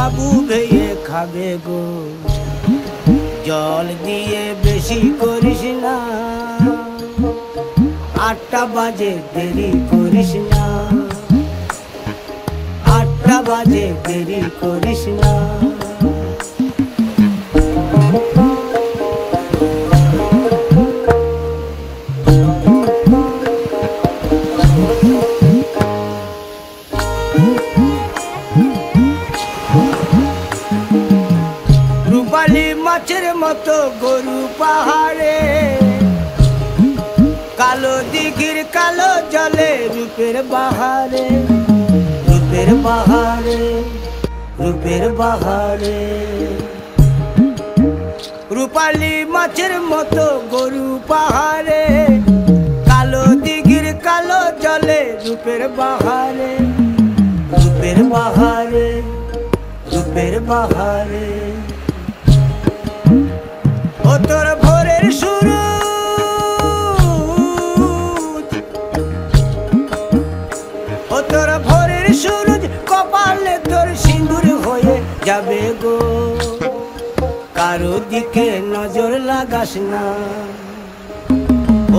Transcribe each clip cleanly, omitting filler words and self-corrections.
বাবু ভেয়ে খাবে গো। জল দিয়ে বেশি করিস না, 8টা বাজে দেরি করিস না, 8টা বাজে দেরি করিস না। রূপালী মাছের মতো গরু পাহাড়ে, কালো দিঘির কালো জলে রূপের বাহারে, রূপের বাহারে, রূপের বাহারে। রূপালী মাছের মতো গরু পাহাড়ে, কালো দিঘির কালো জলে রূপের বাহারে, রূপের বাহারে, রূপের বাহারে। ও তোর ভোরের সুরুজ, ও তোর ভোরের সুরুজ, কপালে তোর সিঁদুর হয়ে যাবে গো। কারো দিকে নজর লাগাস না,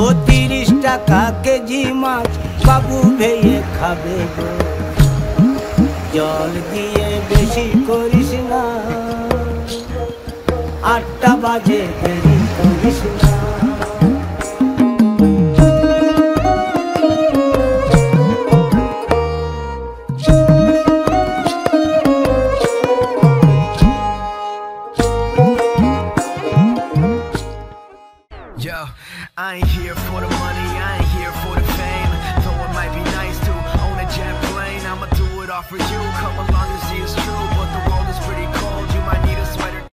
ও 30 টাকা কেজি মাছ বাবু ভেয়ে খাবে গো। জল দিয়ে বেশি করিস না, 8টা বাজে দেরি করিস না। Yo, I ain't here for the money,